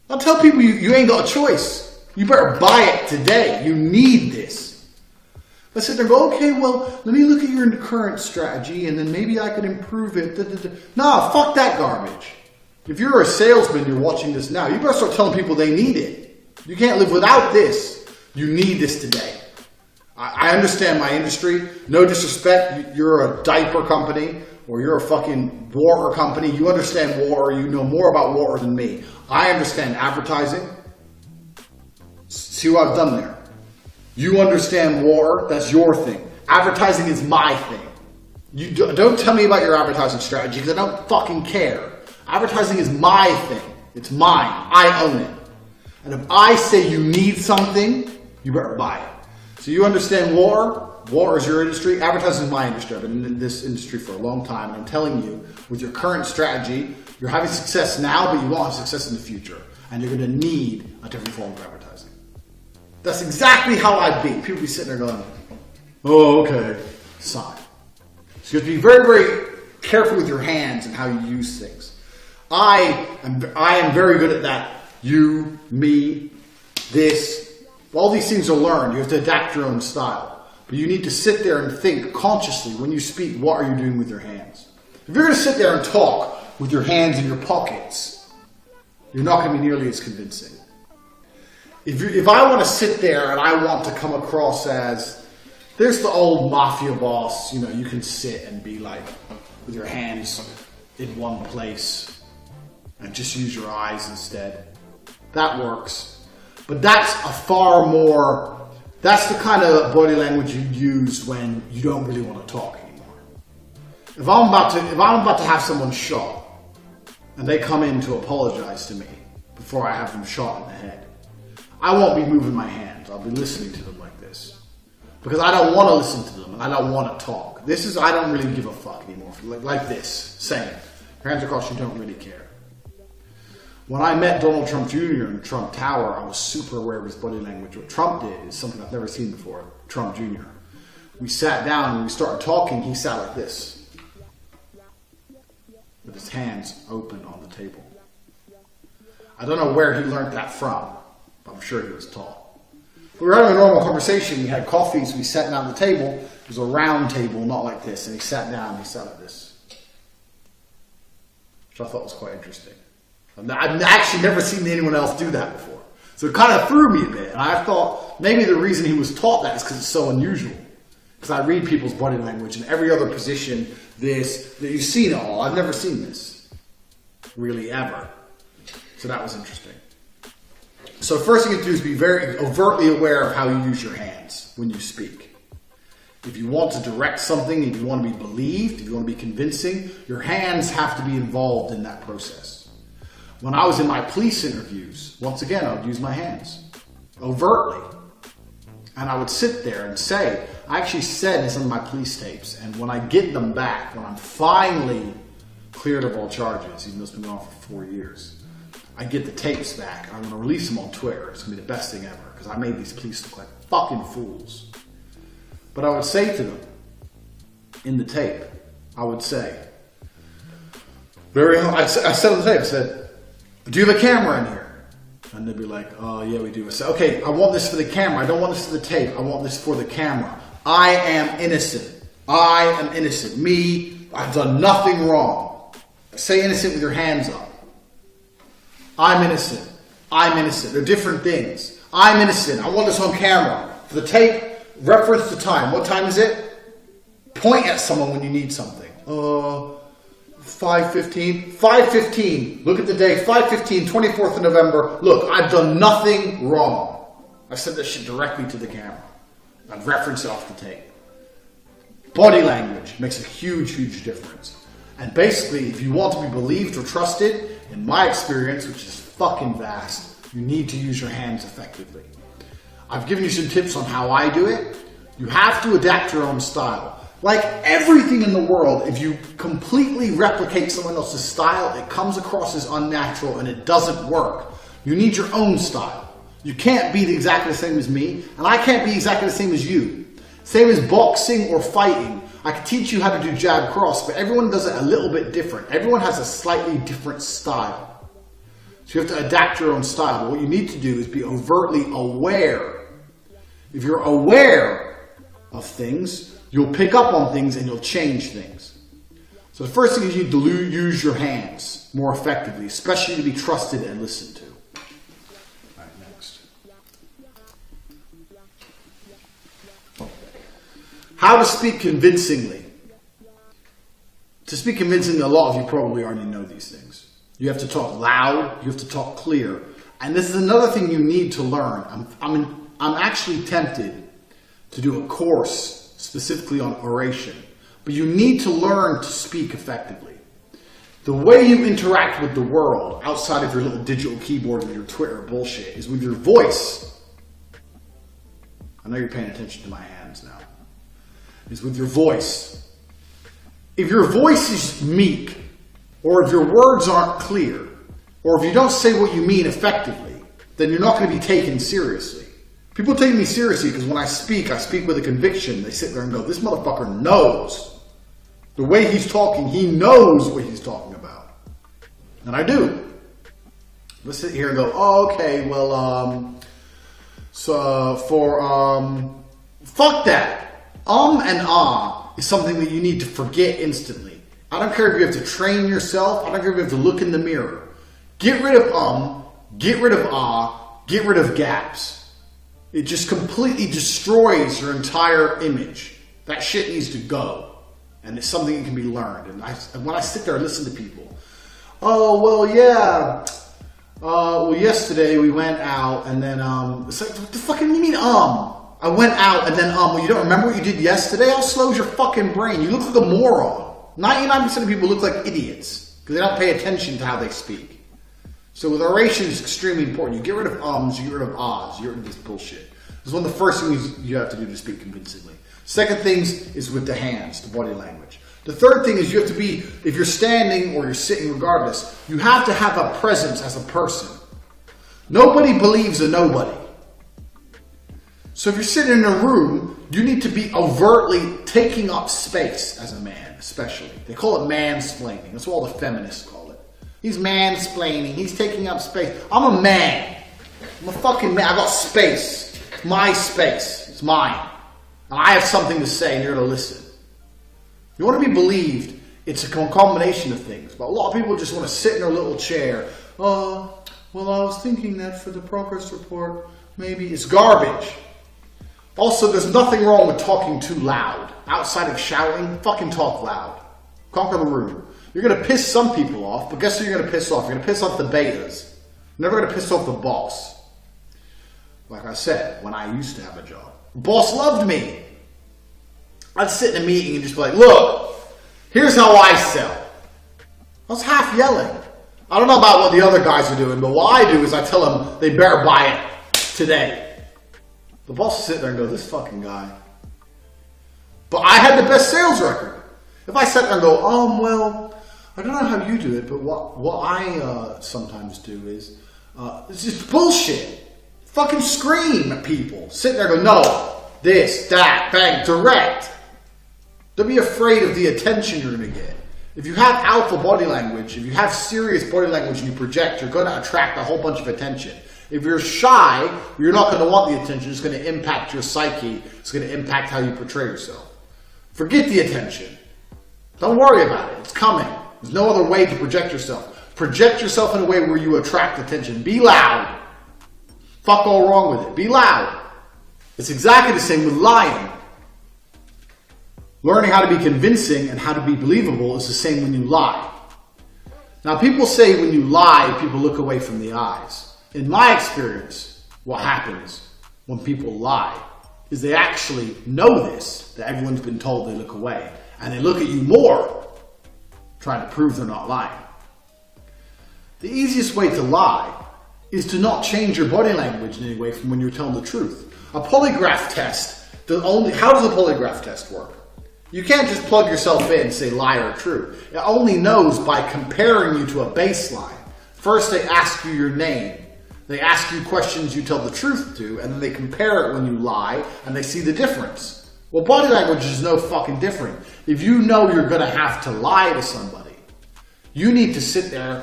I'll tell people you ain't got a choice. You better buy it today. You need this. I sit there and go, okay, well, let me look at your current strategy and then maybe I can improve it. Nah, fuck that garbage. If you're a salesman, you're watching this now, you better start telling people they need it. You can't live without this. You need this today. I understand my industry. No disrespect. You're a diaper company or you're a fucking water company. You understand water. You know more about water than me. I understand advertising. See what I've done there? You understand water. That's your thing. Advertising is my thing. You don't tell me about your advertising strategy because I don't fucking care. Advertising is my thing. It's mine. I own it. And if I say you need something, you better buy it. So you understand water. Water is your industry. Advertising is my industry. I've been in this industry for a long time. And I'm telling you, with your current strategy, you're having success now, but you won't have success in the future. And you're going to need a different form of advertising. That's exactly how I'd be. People be sitting there going, oh, okay, sign. So you have to be very, very careful with your hands and how you use things. I am very good at that. You, me, this. All these things are learned. You have to adapt your own style. But you need to sit there and think consciously when you speak, what are you doing with your hands? If you're going to sit there and talk with your hands in your pockets, you're not going to be nearly as convincing. If I want to sit there and I want to come across as, there's the old mafia boss, you know, you can sit and be like, with your hands in one place and just use your eyes instead. That works. But that's that's the kind of body language you use when you don't really want to talk anymore. If I'm about to have someone shot and they come in to apologize to me before I have them shot in the head, I won't be moving my hands. I'll be listening to them like this. Because I don't want to listen to them and I don't want to talk. I don't really give a fuck anymore. Like this, saying, your hands across, you don't really care. When I met Donald Trump Jr. in Trump Tower, I was super aware of his body language. What Trump did is something I've never seen before, Trump Jr. We sat down and we started talking, he sat like this, with his hands open on the table. I don't know where he learned that from, but I'm sure he was taught. We were having a normal conversation, we had coffees, we sat down at the table. It was a round table, not like this, and he sat down, he sat like this. Which I thought was quite interesting. I've actually never seen anyone else do that before. So it kind of threw me a bit. And I thought maybe the reason he was taught that is because it's so unusual. Because I read people's body language and every other position, that you've seen it all. I've never seen this. Really, ever. So that was interesting. So first thing you do is be very overtly aware of how you use your hands when you speak. If you want to direct something, if you want to be believed, if you want to be convincing, your hands have to be involved in that process. When I was in my police interviews, once again, I would use my hands overtly. And I would sit there and say, I actually said in some of my police tapes, and when I get them back, when I'm finally cleared of all charges, even though it's been going on for 4 years, I get the tapes back. I'm going to release them on Twitter. It's going to be the best thing ever, because I made these police look like fucking fools. But I would say to them, in the tape, I would say, I said on the tape, I said, do you have a camera in here? And they'd be like, oh yeah, we do. I said, okay, I want this for the camera. I don't want this for the tape. I want this for the camera. I am innocent. I am innocent. Me, I've done nothing wrong. Say innocent with your hands up. I'm innocent. I'm innocent. They're different things. I'm innocent. I want this on camera. For the tape, reference the time. What time is it? Point at someone when you need something. 5:15. 5:15. Look at the day. 5:15, 24th of November. Look, I've done nothing wrong. I said that shit directly to the camera. I've referenced it off the tape. Body language makes a huge, huge difference. And basically, if you want to be believed or trusted, in my experience, which is fucking vast, you need to use your hands effectively. I've given you some tips on how I do it. You have to adapt your own style. Like everything in the world, if you completely replicate someone else's style, it comes across as unnatural and it doesn't work. You need your own style. You can't be exactly the same as me, and I can't be exactly the same as you. Same as boxing or fighting. I can teach you how to do jab cross, but everyone does it a little bit different. Everyone has a slightly different style. So you have to adapt your own style. But what you need to do is be overtly aware. If you're aware of things, you'll pick up on things and you'll change things. So the first thing is you need to use your hands more effectively, especially to be trusted and listened to. All right, next. How to speak convincingly. To speak convincingly, a lot of you probably already know these things. You have to talk loud. You have to talk clear. And this is another thing you need to learn. I'm actually tempted to do a course specifically on oration. But you need to learn to speak effectively. The way you interact with the world outside of your little digital keyboard and your Twitter bullshit is with your voice. I know you're paying attention to my hands now. It's with your voice. If your voice is meek, or if your words aren't clear, or if you don't say what you mean effectively, then you're not going to be taken seriously. People take me seriously because when I speak with a conviction. They sit there and go, this motherfucker knows. The way he's talking, he knows what he's talking about. And I do. Let's sit here and go, oh, okay, well, fuck that. And ah is something that you need to forget instantly. I don't care if you have to train yourself. I don't care if you have to look in the mirror. Get rid of get rid of ah, get rid of gaps. It just completely destroys your entire image. That shit needs to go. And it's something that can be learned. And when I sit there and listen to people, oh, well, yeah. Well, yesterday we went out and then, it's like, what the fuck do you mean, I went out and then, well, you don't remember what you did yesterday? How slow is your fucking brain? You look like a moron. 99% of people look like idiots because they don't pay attention to how they speak. So with oration, it's extremely important. You get rid of ums, you get rid of ahs, you get rid of this bullshit. This is one of the first things you have to do to speak convincingly. Second thing is with the hands, the body language. The third thing is you have to be, if you're standing or you're sitting regardless, you have to have a presence as a person. Nobody believes a nobody. So if you're sitting in a room, you need to be overtly taking up space as a man, especially. They call it mansplaining. That's what all the feminists call it. He's mansplaining. He's taking up space. I'm a man. I'm a fucking man. I got space. It's my space. It's mine. And I have something to say and you're to listen. You want to be believed, it's a combination of things. But a lot of people just want to sit in their little chair. Well, I was thinking that for the progress report, maybe it's garbage. Also, there's nothing wrong with talking too loud. Outside of shouting, fucking talk loud. Conquer the room. You're going to piss some people off, but guess who you're going to piss off? You're going to piss off the betas. You're never going to piss off the boss. Like I said, when I used to have a job, the boss loved me. I'd sit in a meeting and just be like, look, here's how I sell. I was half yelling. I don't know about what the other guys are doing, but what I do is I tell them they better buy it today. The boss will sit there and go, this fucking guy. But I had the best sales record. If I sat there and go, well, I don't know how you do it, but what I sometimes do is, it's just bullshit. Fucking scream at people. Sit there and go, no, this, that, bang, direct. Don't be afraid of the attention you're going to get. If you have alpha body language, if you have serious body language and you project, you're going to attract a whole bunch of attention. If you're shy, you're not going to want the attention. It's going to impact your psyche. It's going to impact how you portray yourself. Forget the attention. Don't worry about it. It's coming. There's no other way to project yourself. Project yourself in a way where you attract attention. Be loud. Fuck all wrong with it. Be loud. It's exactly the same with lying. Learning how to be convincing and how to be believable is the same when you lie. Now, people say when you lie, people look away from the eyes. In my experience, what happens when people lie is they actually know this, that everyone's been told they look away, and they look at you more, trying to prove they're not lying. The easiest way to lie is to not change your body language in any way from when you're telling the truth. A polygraph test, how does a polygraph test work? You can't just plug yourself in and say lie or true. It only knows by comparing you to a baseline. First, they ask you your name. They ask you questions you tell the truth to, and then they compare it when you lie, and they see the difference. Well, body language is no fucking different. If you know you're going to have to lie to somebody, you need to sit there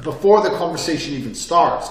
before the conversation even starts.